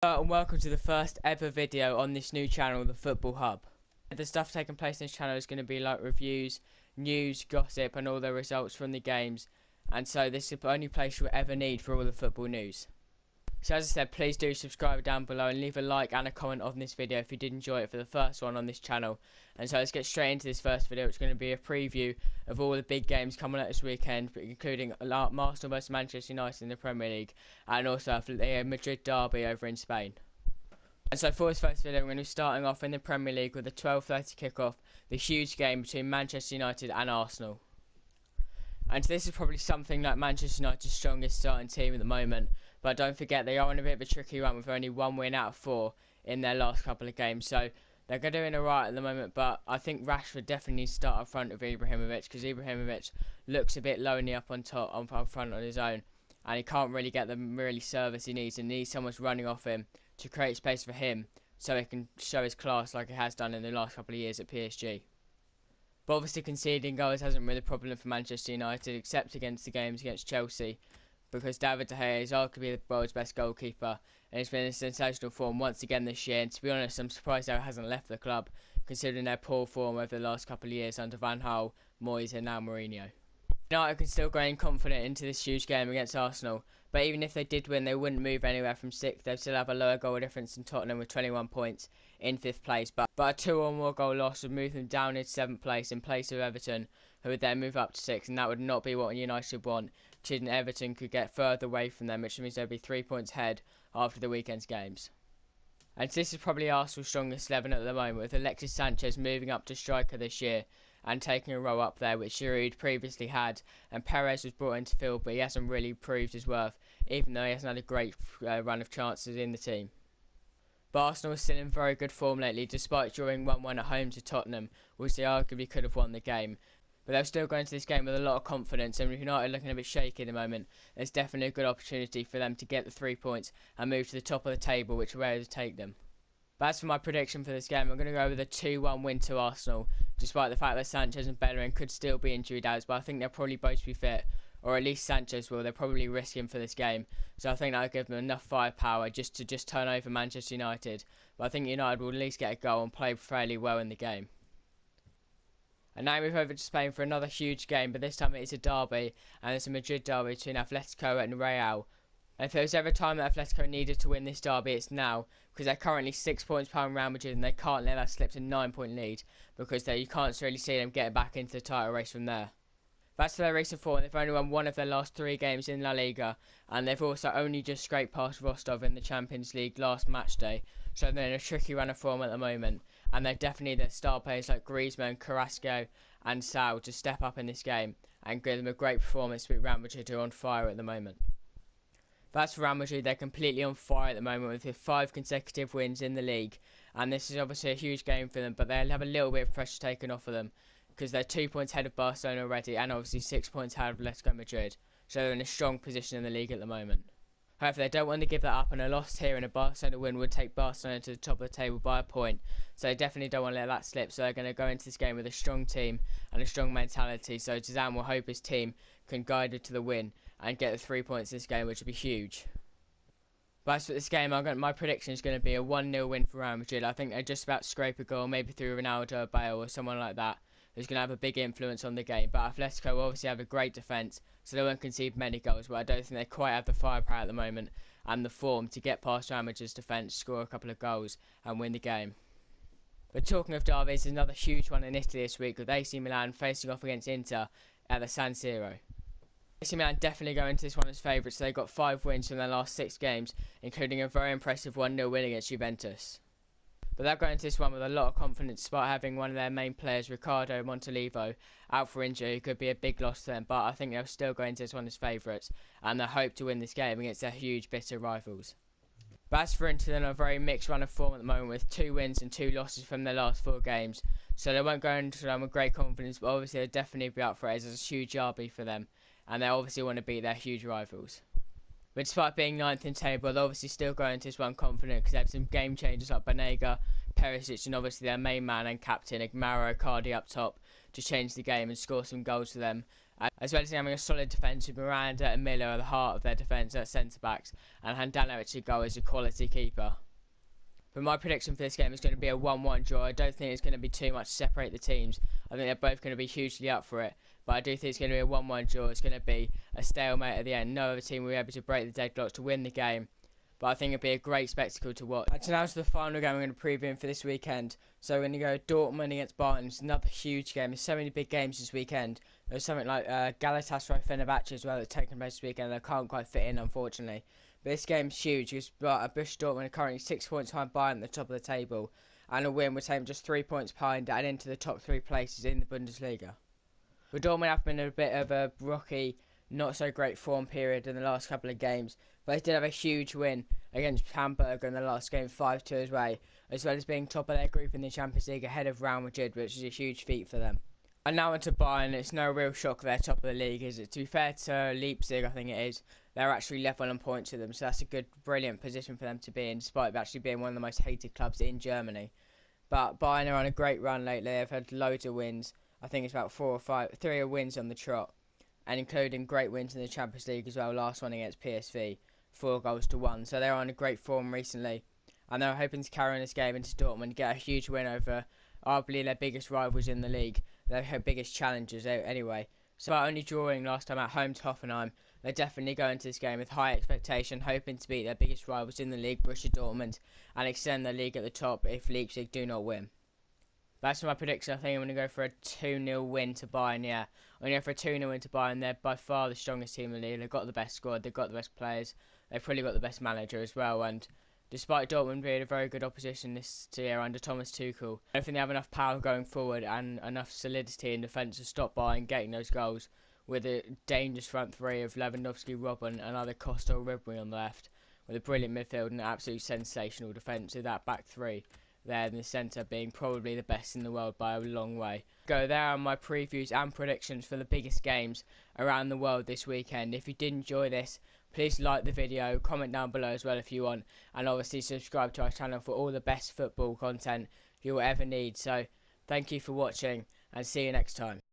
Hello and welcome to the first ever video on this new channel, the Football Hub. The stuff taking place in this channel is going to be like reviews, news, gossip and all the results from the games, and so this is the only place you'll ever need for all the football news. So as I said, please do subscribe down below and leave a like and a comment on this video if you did enjoy it for the first one on this channel. And so let's get straight into this first video. It's going to be a preview of all the big games coming up this weekend, including Arsenal vs Manchester United in the Premier League and also the Madrid derby over in Spain. And so for this first video, we're going to be starting off in the Premier League with the 12:30 kickoff, the huge game between Manchester United and Arsenal. And this is probably something like Manchester United's strongest starting team at the moment, but don't forget they are on a bit of a tricky run with only one win out of 4 in their last couple of games, so they're doing alright at the moment. But I think Rashford definitely needs to start up front of Ibrahimovic, because Ibrahimovic looks a bit lonely up on top, up front on his own, and he can't really get the service he needs, and needs someone running off him to create space for him so he can show his class like he has done in the last couple of years at PSG. But obviously conceding goals hasn't been a problem for Manchester United, except against the games against Chelsea, because David De Gea is arguably the world's best goalkeeper and he's been in sensational form once again this year. And to be honest, I'm surprised how he hasn't left the club, considering their poor form over the last couple of years under Van Gaal, Moyes and now Mourinho. United can still go in confident into this huge game against Arsenal, but even if they did win, they wouldn't move anywhere from 6th. They'd still have a lower goal difference than Tottenham with 21 points in 5th place, but a 2 or more goal loss would move them down into 7th place in place of Everton, who would then move up to 6th, and that would not be what United want, considering Everton could get further away from them, which means they'd be 3 points ahead after the weekend's games. And this is probably Arsenal's strongest 11 at the moment, with Alexis Sanchez moving up to striker this year and taking a role up there which Giroud previously had, and Perez was brought into field, but he hasn't really proved his worth, even though he hasn't had a great run of chances in the team. But Arsenal is still in very good form lately, despite drawing 1-1 at home to Tottenham, which they arguably could have won the game. But they'll still go into this game with a lot of confidence, and with United looking a bit shaky at the moment, there's definitely a good opportunity for them to get the 3 points and move to the top of the table, which is where to take them. But as for my prediction for this game, I'm going to go with a 2-1 win to Arsenal, despite the fact that Sanchez and Bellerin could still be injured out, but I think they'll probably both be fit, or at least Sanchez will. They'll probably risk him for this game, so I think that'll give them enough firepower just to turn over Manchester United. But I think United will at least get a goal and play fairly well in the game. And now we move over to Spain for another huge game, but this time it is a derby, and it's a Madrid derby between Atletico and Real. And if there was ever a time that Atletico needed to win this derby, it's now, because they're currently 6 points behind Real Madrid, and they can't let that slip to 9-point lead, because you can't really see them getting back into the title race from there. That's for their recent form. They've only won one of their last 3 games in La Liga, and they've also only just scraped past Rostov in the Champions League last match day, so they're in a tricky run of form at the moment, and they're definitely their star players like Griezmann, Carrasco and Sal to step up in this game and give them a great performance with Real Madrid, who are on fire at the moment. That's for Real Madrid. They're completely on fire at the moment with 5 consecutive wins in the league, and this is obviously a huge game for them, but they'll have a little bit of pressure taken off of them because they're 2 points ahead of Barcelona already, and obviously 6 points ahead of Atletico Madrid, so they're in a strong position in the league at the moment. However, they don't want to give that up, and a loss here and a Barcelona win would take Barcelona to the top of the table by a point, so they definitely don't want to let that slip, so they're going to go into this game with a strong team and a strong mentality, so Zidane will hope his team can guide it to the win and get the 3 points this game, which would be huge. But as for this game, my prediction is going to be a 1-0 win for Real Madrid. I think they just about scrape a goal, maybe through Ronaldo or Bale or someone like that, who's going to have a big influence on the game. But Atletico will obviously have a great defence, so they won't concede many goals, but I don't think they quite have the firepower at the moment and the form to get past Real Madrid's defence, score a couple of goals and win the game. But talking of derbies, there's another huge one in Italy this week, with AC Milan facing off against Inter at the San Siro. AC Milan definitely go into this one as favourites. They got 5 wins from their last 6 games, including a very impressive 1-0 win against Juventus. But they'll go into this one with a lot of confidence, despite having one of their main players, Ricardo Montolivo, out for injury, who could be a big loss to them. But I think they'll still go into this one as favourites, and they hope to win this game against their huge, bitter rivals. But as for Inter, they're in a very mixed run of form at the moment, with 2 wins and 2 losses from their last 4 games. So they won't go into them with great confidence, but obviously they'll definitely be up for it, as it's a huge derby for them, and they obviously want to beat their huge rivals. But despite being 9th in table, they'll obviously still go into this one confident, because they have some game changers like Banega, Perisic and obviously their main man and captain, Mauro Icardi up top, to change the game and score some goals for them. as well as having a solid defence with Miranda and Miller at the heart of their defence at centre-backs, and Handanovic to go as a quality keeper. But my prediction for this game is going to be a 1-1 draw. I don't think it's going to be too much to separate the teams. I think they're both going to be hugely up for it. But I do think it's going to be a 1-1 draw. It's going to be a stalemate at the end. No other team will be able to break the deadlock to win the game. But I think it'll be a great spectacle to watch. And so now to the final game we're going to preview for this weekend. So we're going to go Dortmund against Bayern. It's another huge game. There's so many big games this weekend. There's something like Galatasaray Fenerbahce as well that's taking place this weekend. They can't quite fit in, unfortunately. But this game's huge because Borussia Dortmund are currently 6 points behind Bayern at the top of the table. And a win would take them just 3 points behind and into the top 3 places in the Bundesliga. But Dortmund have been in a bit of a rocky, not so great form period in the last couple of games. But they did have a huge win against Hamburg in the last game 5-2 away, as well as being top of their group in the Champions League ahead of Real Madrid, which is a huge feat for them. And now onto Bayern. It's no real shock they're top of the league, is it? To be fair to Leipzig, I think it is, they're actually level on points with them, so that's a good, brilliant position for them to be in, despite actually being one of the most hated clubs in Germany. But Bayern are on a great run lately. They've had loads of wins. I think it's about 3 wins on the trot, and including great wins in the Champions League as well. Last one against PSV, 4-1. So they're on a great form recently, and they're hoping to carry on this game into Dortmund, get a huge win over arguably their biggest rivals in the league, their biggest challengers anyway. So by only drawing last time at home to Hoffenheim, they definitely go into this game with high expectation, hoping to beat their biggest rivals in the league, Borussia Dortmund, and extend their league at the top if Leipzig do not win. That's my prediction. I think I'm going to go for a 2-0 win to Bayern, yeah. I'm going to go for a 2-0 win to Bayern. They're by far the strongest team in the league. They've got the best squad, they've got the best players, they've probably got the best manager as well, and despite Dortmund being a very good opposition this year under Thomas Tuchel, I don't think they have enough power going forward and enough solidity in defence to stop Bayern getting those goals, with a dangerous front three of Lewandowski, Robben and either Costa or Ribery on the left, with a brilliant midfield and an absolutely sensational defence with that back three there in the centre being probably the best in the world by a long way. There are my previews and predictions for the biggest games around the world this weekend. If you did enjoy this, please like the video, comment down below as well if you want, and obviously subscribe to our channel for all the best football content you will ever need. So thank you for watching and see you next time.